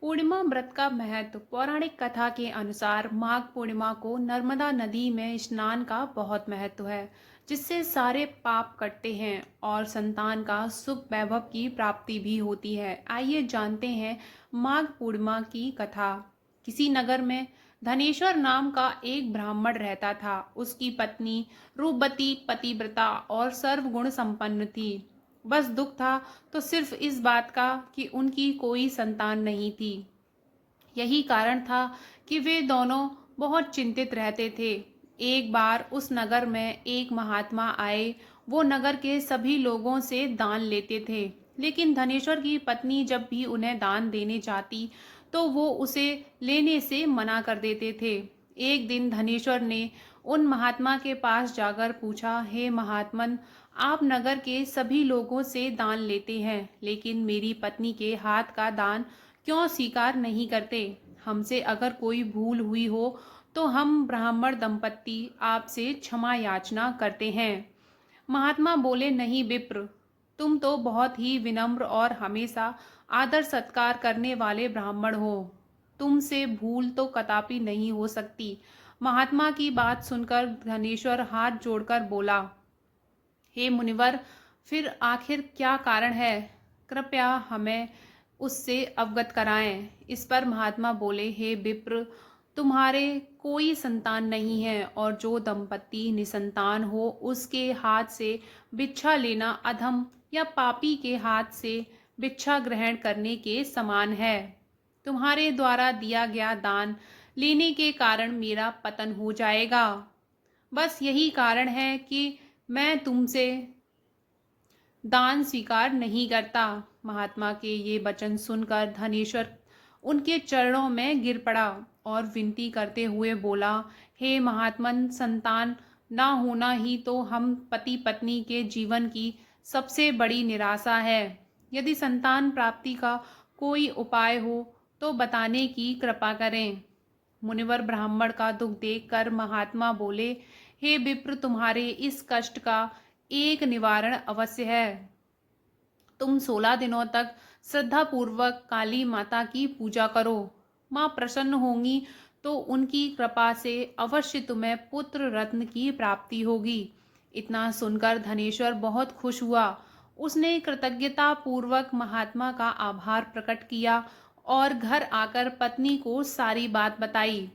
पूर्णिमा व्रत का महत्व। पौराणिक कथा के अनुसार माघ पूर्णिमा को नर्मदा नदी में स्नान का बहुत महत्व है, जिससे सारे पाप कटते हैं और संतान का सुख वैभव की प्राप्ति भी होती है। आइए जानते हैं माघ पूर्णिमा की कथा। किसी नगर में धनेश्वर नाम का एक ब्राह्मण रहता था। उसकी पत्नी रूपवती, पतिव्रता और सर्वगुण संपन्न थी। बस दुख था तो सिर्फ इस बात का कि उनकी कोई संतान नहीं थी। यही कारण था कि वे दोनों बहुत चिंतित रहते थे। एक बार उस नगर में एक महात्मा आए। वो नगर के सभी लोगों से दान लेते थे, लेकिन धनेश्वर की पत्नी जब भी उन्हें दान देने जाती तो वो उसे लेने से मना कर देते थे। एक दिन धनेश्वर ने उन महात्मा के पास जाकर पूछा, हे महात्मन, आप नगर के सभी लोगों से दान लेते हैं, लेकिन मेरी पत्नी के हाथ का दान क्यों स्वीकार नहीं करते? हमसे अगर कोई भूल हुई हो तो हम ब्राह्मण दंपत्ति आपसे क्षमा याचना करते हैं। महात्मा बोले, नहीं विप्र, तुम तो बहुत ही विनम्र और हमेशा आदर सत्कार करने वाले ब्राह्मण हो। तुमसे भूल तो कदापि नहीं हो सकती। महात्मा की बात सुनकर धनेश्वर हाथ जोड़कर बोला, हे मुनिवर, फिर आखिर क्या कारण है? कृपया हमें उससे अवगत कराएं। इस पर महात्मा बोले, हे विप्र, तुम्हारे कोई संतान नहीं है और जो दंपत्ति निसंतान हो उसके हाथ से भिक्षा लेना अधम या पापी के हाथ से भिक्षा ग्रहण करने के समान है। तुम्हारे द्वारा दिया गया दान लेने के कारण मेरा पतन हो जाएगा। बस यही कारण है कि मैं तुमसे दान स्वीकार नहीं करता। महात्मा के ये वचन सुनकर धनेश्वर उनके चरणों में गिर पड़ा और विनती करते हुए बोला, हे महात्मन, संतान ना होना ही तो हम पति पत्नी के जीवन की सबसे बड़ी निराशा है। यदि संतान प्राप्ति का कोई उपाय हो तो बताने की कृपा करें। मुनिवर ब्राह्मण का दुख देखकर महात्मा बोले, हे विप्र, तुम्हारे इस कष्ट का एक निवारण अवश्य है। तुम 16 दिनों तक श्रद्धा पूर्वक काली माता की पूजा करो। माँ प्रसन्न होंगी तो उनकी कृपा से अवश्य तुम्हें पुत्र रत्न की प्राप्ति होगी। इतना सुनकर धनेश्वर बहुत खुश हुआ। उसने कृतज्ञता पूर्वक महात्मा का आभार प्रकट किया और घर आकर पत्नी को सारी बात बताई।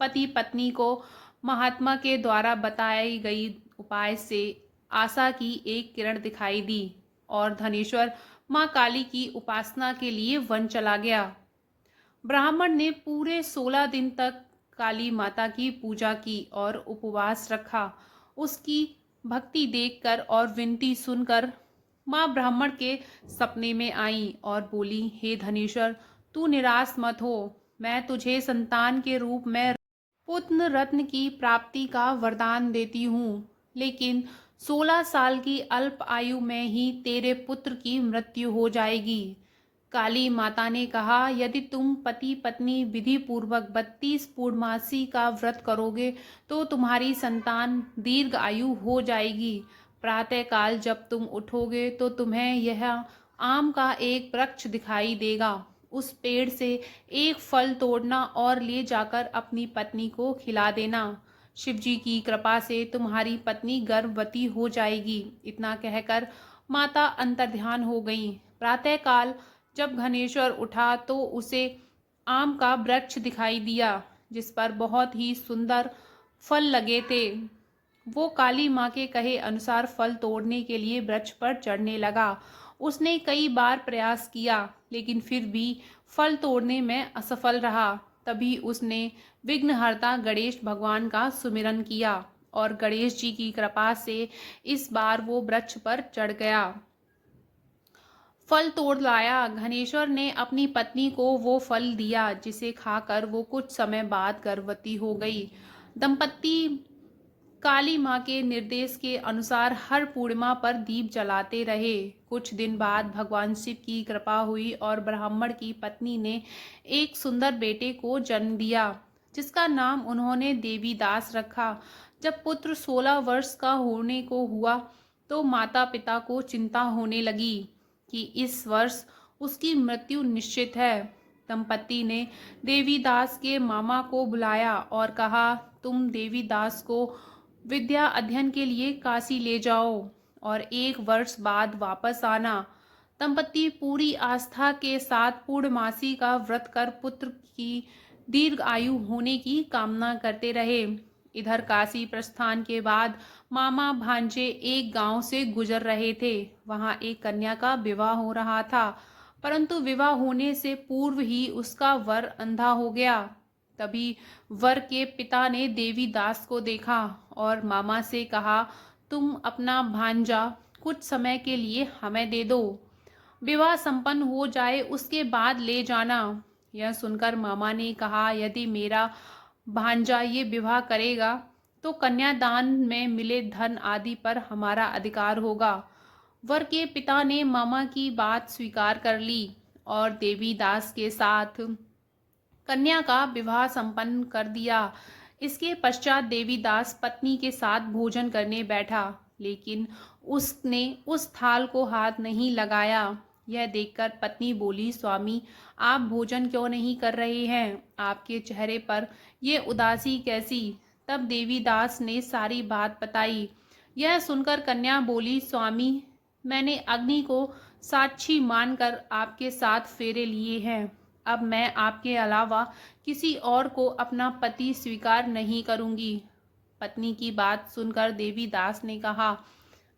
पति पत्नी को महात्मा के द्वारा बताई गई उपाय से आशा की एक किरण दिखाई दी और धनेश्वर मां काली की उपासना के लिए वन चला गया। ब्राह्मण ने पूरे 16 दिन तक काली माता की पूजा की और उपवास रखा। उसकी भक्ति देखकर और विनती सुनकर मां ब्राह्मण के सपने में आई और बोली, हे धनेश्वर, तू निराश मत हो। मैं तुझे संतान के रूप में पुत्र रत्न की प्राप्ति का वरदान देती हूँ, लेकिन 16 साल की अल्प आयु में ही तेरे पुत्र की मृत्यु हो जाएगी। काली माता ने कहा, यदि तुम पति पत्नी विधि पूर्वक 32 पूर्णमासी का व्रत करोगे तो तुम्हारी संतान दीर्घ आयु हो जाएगी। प्रातः काल जब तुम उठोगे तो तुम्हें यह आम का एक वृक्ष दिखाई देगा। उस पेड़ से एक फल तोड़ना और ले जाकर अपनी पत्नी को खिला देना। शिवजी की कृपा से तुम्हारी पत्नी गर्भवती हो जाएगी। इतना कहकर माता अंतर्ध्यान हो गई। प्रातःकाल जब घनेश्वर उठा तो उसे आम का वृक्ष दिखाई दिया, जिस पर बहुत ही सुंदर फल लगे थे। वो काली माँ के कहे अनुसार फल तोड़ने के लिए वृक्ष पर चढ़ने लगा। उसने कई बार प्रयास किया, लेकिन फिर भी फल तोड़ने में असफल रहा। तभी उसने विघ्नहर्ता गणेश भगवान का सुमिरन किया और गणेश जी की कृपा से इस बार वो वृक्ष पर चढ़ गया, फल तोड़ लाया। घनेश्वर ने अपनी पत्नी को वो फल दिया, जिसे खाकर वो कुछ समय बाद गर्भवती हो गई। दंपत्ति काली माँ के निर्देश के अनुसार हर पूर्णिमा पर दीप जलाते रहे। कुछ दिन बाद भगवान शिव की कृपा हुई और ब्राह्मण की पत्नी ने एक सुंदर बेटे को जन्म दिया, जिसका नाम उन्होंने देवीदास रखा। जब पुत्र 16 वर्ष का होने को हुआ तो माता पिता को चिंता होने लगी कि इस वर्ष उसकी मृत्यु निश्चित है। दंपति ने देवीदास के मामा को बुलाया और कहा, तुम देवीदास को विद्या अध्ययन के लिए काशी ले जाओ और 1 वर्ष बाद वापस आना। दंपति पूरी आस्था के साथ पूर्णमासी का व्रत कर पुत्र की दीर्घ आयु होने की कामना करते रहे। इधर काशी प्रस्थान के बाद मामा भांजे एक गांव से गुजर रहे थे। वहां एक कन्या का विवाह हो रहा था, परंतु विवाह होने से पूर्व ही उसका वर अंधा हो गया। तभी वर के पिता ने देवीदास को देखा और मामा से कहा, तुम अपना भांजा कुछ समय के लिए हमें दे दो, विवाह संपन्न हो जाए उसके बाद ले जाना। यह सुनकर मामा ने कहा, यदि मेरा भांजा ये विवाह करेगा तो कन्यादान में मिले धन आदि पर हमारा अधिकार होगा। वर के पिता ने मामा की बात स्वीकार कर ली और देवीदास के साथ कन्या का विवाह संपन्न कर दिया। इसके पश्चात देवीदास पत्नी के साथ भोजन करने बैठा, लेकिन उसने उस थाल को हाथ नहीं लगाया। यह देखकर पत्नी बोली, स्वामी आप भोजन क्यों नहीं कर रहे हैं? आपके चेहरे पर ये उदासी कैसी? तब देवीदास ने सारी बात बताई। यह सुनकर कन्या बोली, स्वामी मैंने अग्नि को साक्षी मानकर आपके साथ फेरे लिए हैं। अब मैं आपके अलावा किसी और को अपना पति स्वीकार नहीं करूंगी। पत्नी की बात सुनकर देवीदास ने कहा,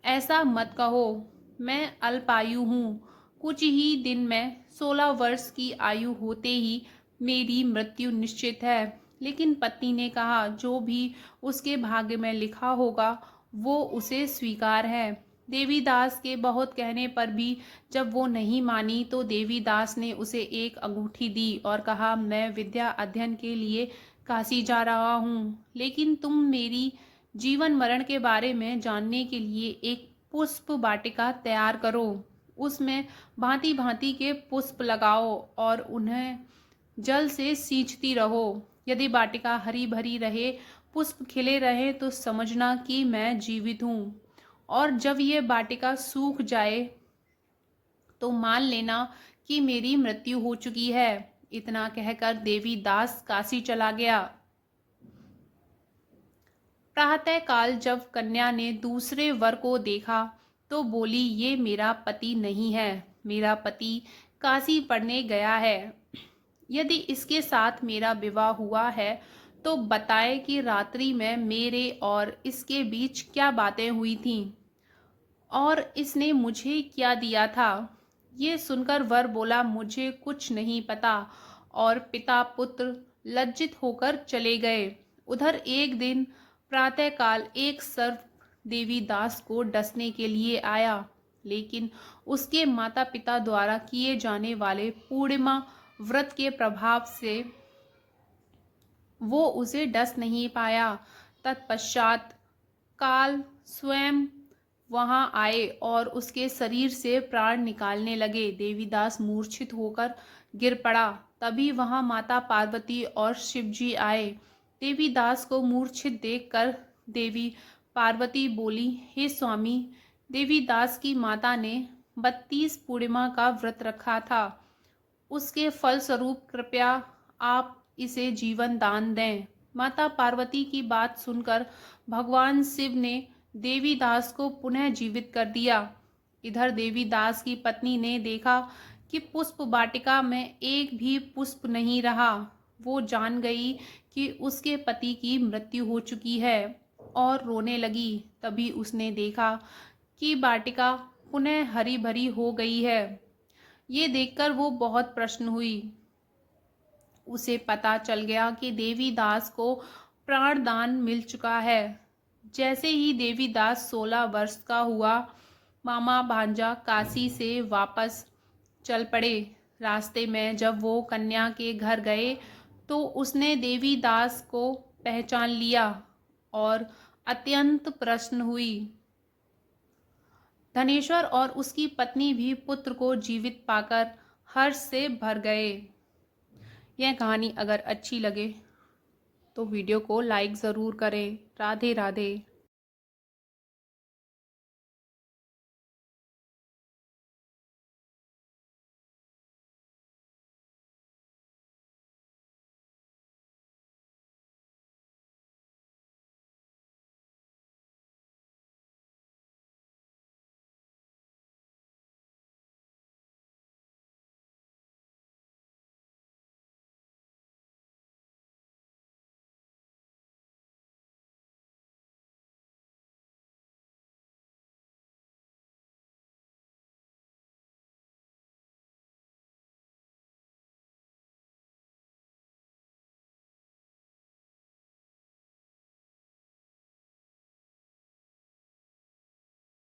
ऐसा मत कहो, मैं अल्पायु हूँ। कुछ ही दिन में 16 वर्ष की आयु होते ही मेरी मृत्यु निश्चित है। लेकिन पत्नी ने कहा, जो भी उसके भाग्य में लिखा होगा वो उसे स्वीकार है। देवीदास के बहुत कहने पर भी जब वो नहीं मानी तो देवीदास ने उसे एक अंगूठी दी और कहा, मैं विद्या अध्ययन के लिए काशी जा रहा हूँ, लेकिन तुम मेरी जीवन मरण के बारे में जानने के लिए एक पुष्प वाटिका तैयार करो। उसमें भांति भांति के पुष्प लगाओ और उन्हें जल से सींचती रहो। यदि वाटिका हरी भरी रहे, पुष्प खिले रहे तो समझना कि मैं जीवित हूँ, और जब ये वाटिका सूख जाए तो मान लेना कि मेरी मृत्यु हो चुकी है। इतना कहकर देवीदास काशी चला गया। प्रातः काल जब कन्या ने दूसरे वर को देखा तो बोली, ये मेरा पति नहीं है, मेरा पति काशी पढ़ने गया है। यदि इसके साथ मेरा विवाह हुआ है तो बताए कि रात्रि में मेरे और इसके बीच क्या बातें हुई थीं और इसने मुझे क्या दिया था। ये सुनकर वर बोला, मुझे कुछ नहीं पता, और पिता पुत्र लज्जित होकर चले गए। उधर एक दिन प्रातःकाल एक सर्प देवीदास को डसने के लिए आया, लेकिन उसके माता पिता द्वारा किए जाने वाले पूर्णिमा व्रत के प्रभाव से वो उसे डस नहीं पाया। तत्पश्चात काल स्वयं वहां आए और उसके शरीर से प्राण निकालने लगे। देवीदास मूर्छित होकर गिर पड़ा। तभी वहां माता पार्वती और शिवजी आए। देवीदास को मूर्छित देखकर देवी पार्वती बोली, हे स्वामी, देवीदास की माता ने 32 पूर्णिमा का व्रत रखा था, उसके फलस्वरूप कृपया आप इसे जीवन दान दें। माता पार्वती की बात सुनकर भगवान शिव ने देवीदास को पुनः जीवित कर दिया। इधर देवीदास की पत्नी ने देखा कि पुष्प वाटिका में एक भी पुष्प नहीं रहा। वो जान गई कि उसके पति की मृत्यु हो चुकी है और रोने लगी। तभी उसने देखा कि वाटिका पुनः हरी भरी हो गई है। ये देखकर वो बहुत प्रसन्न हुई। उसे पता चल गया कि देवीदास को प्राणदान मिल चुका है। जैसे ही देवीदास 16 वर्ष का हुआ, मामा भांजा काशी से वापस चल पड़े। रास्ते में जब वो कन्या के घर गए तो उसने देवीदास को पहचान लिया और अत्यंत प्रसन्न हुई। धनेश्वर और उसकी पत्नी भी पुत्र को जीवित पाकर हर्ष से भर गए। यह कहानी अगर अच्छी लगे तो वीडियो को लाइक ज़रूर करें। राधे राधे।